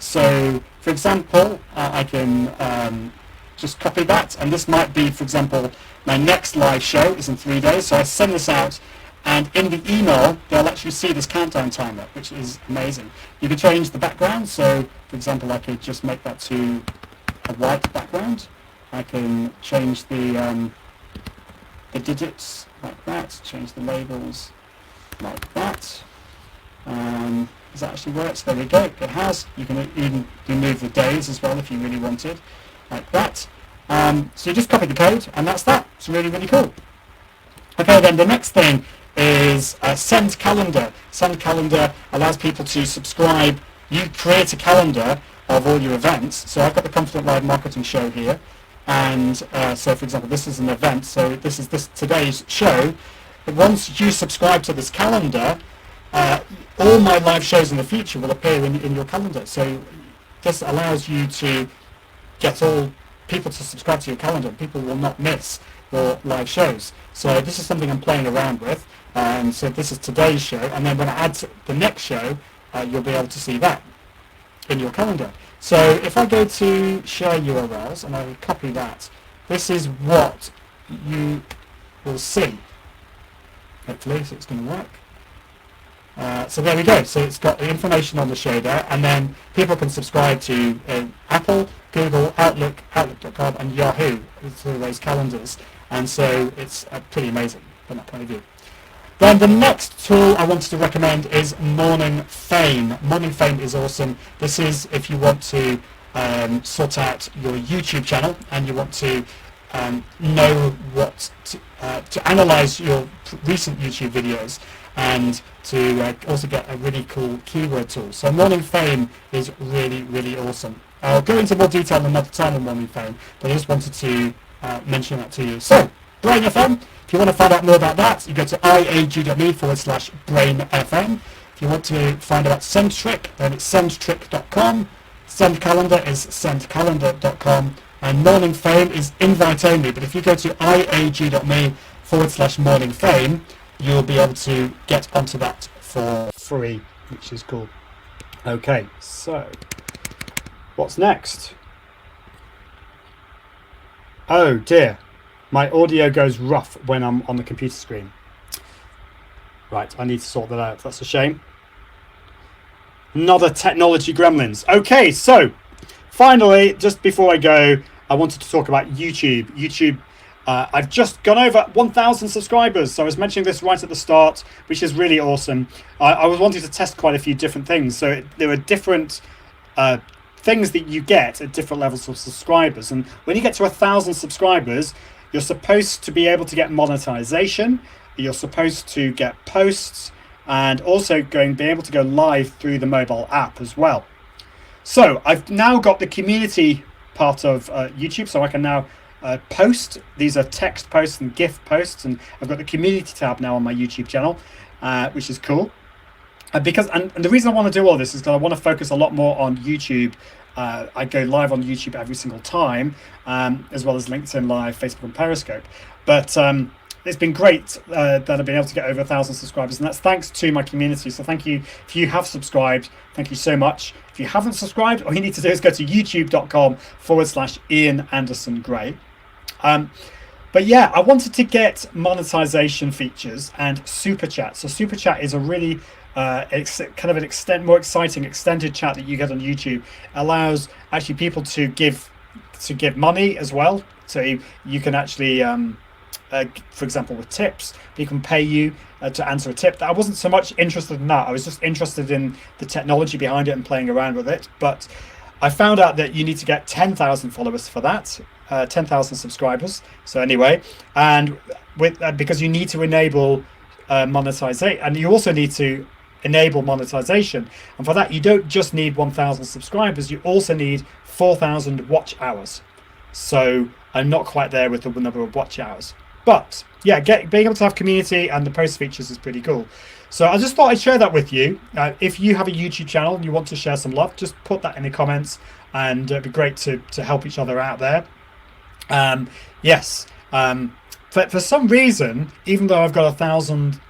So, for example, I can just copy that, and this might be, for example, my next live show is in 3 days, so I send this out, and in the email, they'll actually see this countdown timer, which is amazing. You can change the background, so, for example, I could just make that to a white background. I can change the digits like that, change the labels like that. Does that actually work? So there we go, it has. You can even remove the days as well if you really wanted, like that. So you just copy the code, and that's that. It's really cool. Okay, then the next thing is SendCalendar. SendCalendar allows people to subscribe. You create a calendar of all your events. So I've got the Confident Live Marketing Show here, and so for example, this is an event. So this is today's show. But once you subscribe to this calendar, all my live shows in the future will appear in your calendar. So this allows you to get all people to subscribe to your calendar. People will not miss your live shows. So this is something I'm playing around with. So this is today's show, and then when I add the next show, you'll be able to see that in your calendar. So if I go to share URLs and I will copy that, this is what you will see. Hopefully, so it's going to work. So there we go. So it's got the information on the show there, and then people can subscribe to Apple, Google, Outlook, Outlook.com, and Yahoo through those calendars. And so it's pretty amazing from that point of view. Then the next tool I wanted to recommend is MorningFame. MorningFame is awesome. This is if you want to sort out your YouTube channel and you want to know what to analyze your recent YouTube videos, and to also get a really cool keyword tool. So MorningFame is really, really awesome. I'll go into more detail another time on MorningFame, but I just wanted to mention that to you. So, Brain FM, if you want to find out more about that, you go to iag.me/brainfm. If you want to find out Sendtric, then it's sendtric.com. SendCalendar is sendcalendar.com. And MorningFame is invite only, but if you go to iag.me/morningfame, you'll be able to get onto that for free, which is cool. Okay, so what's next? Oh dear, my audio goes rough when I'm on the computer screen. Right, I need to sort that out. That's a shame. Another technology gremlins. Okay, so finally, just before I go, I wanted to talk about YouTube. YouTube, I've just gone over 1,000 subscribers. So I was mentioning this right at the start, which is really awesome. I was wanting to test quite a few different things. So there are different things that you get at different levels of subscribers. And when you get to 1,000 subscribers, you're supposed to be able to get monetization. You're supposed to get posts, and also be able to go live through the mobile app as well. So I've now got the community part of YouTube, so I can now post. These are text posts and GIF posts, and I've got the community tab now on my YouTube channel, which is cool. And the reason I want to do all this is because I want to focus a lot more on YouTube. I go live on YouTube every single time, as well as LinkedIn Live, Facebook and Periscope. But it's been great that I've been able to get over 1,000 subscribers, and that's thanks to my community. So thank you. If you have subscribed, thank you so much. If you haven't subscribed, all you need to do is go to youtube.com/Ian Anderson Gray. But yeah, I wanted to get monetization features and super chat. So super chat is a really more exciting extended chat that you get on YouTube. It allows actually people to give money as well. So you can actually for example, with tips, people can pay you to answer a tip. I wasn't so much interested in that. I was just interested in the technology behind it and playing around with it. But I found out that you need to get 10,000 followers for that, 10,000 subscribers. So anyway, and with because you need to enable monetization, and you also need to enable monetization. And for that, you don't just need 1,000 subscribers. You also need 4,000 watch hours. So I'm not quite there with the number of watch hours. But yeah, being able to have community and the post features is pretty cool. So I just thought I'd share that with you. If you have a YouTube channel and you want to share some love, just put that in the comments, and it'd be great to help each other out there. For some reason, even though I've got 1,000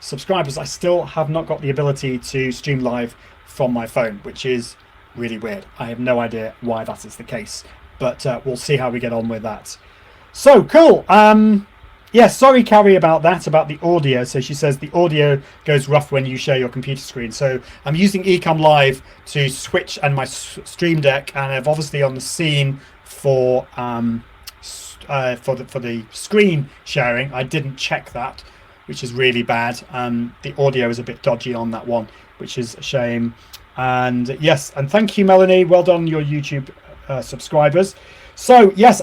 subscribers, I still have not got the ability to stream live from my phone, which is really weird. I have no idea why that is the case, but we'll see how we get on with that. So cool. Yeah, sorry, Carrie, about the audio. So she says the audio goes rough when you share your computer screen. So I'm using Ecom Live to switch and my Stream Deck, and I've obviously on the scene for the screen sharing. I didn't check that, which is really bad. The audio is a bit dodgy on that one, which is a shame. And yes, and thank you, Melanie. Well done on your YouTube subscribers. So yes,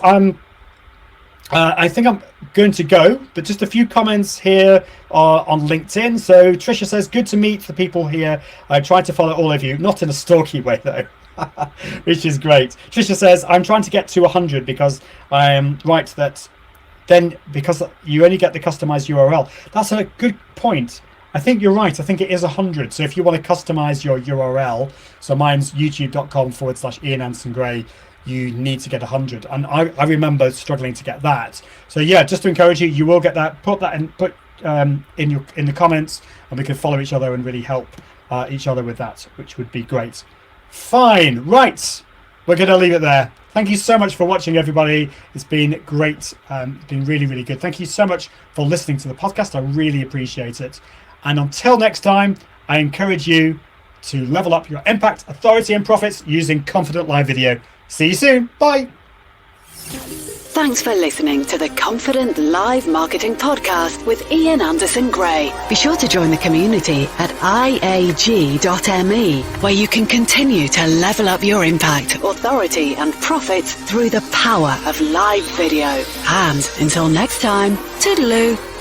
I think I'm going to go, but just a few comments here on LinkedIn. So Trisha says, good to meet the people here. I tried to follow all of you, not in a stalky way though, which is great. Trisha says, I'm trying to get to 100 because I am right that then because you only get the customized URL. That's a good point. I think you're right. I think it is 100. So if you want to customize your URL, so mine's youtube.com/Ian Anderson Gray, you need to get 100, and I remember struggling to get that. So yeah, just to encourage you, you will get that. Put that in in the comments, and we can follow each other and really help each other with that, which would be great. Fine, right, we're gonna leave it there. Thank you so much for watching, everybody. It's been great. It's been really, really good. Thank you so much for listening to the podcast. I really appreciate it. And until next time, I encourage you to level up your impact, authority, and profits using Confident Live Video. See you soon. Bye. Thanks for listening to the Confident Live Marketing Podcast with Ian Anderson Gray. Be sure to join the community at iag.me, where you can continue to level up your impact, authority, and profits through the power of live video. And until next time, toodaloo.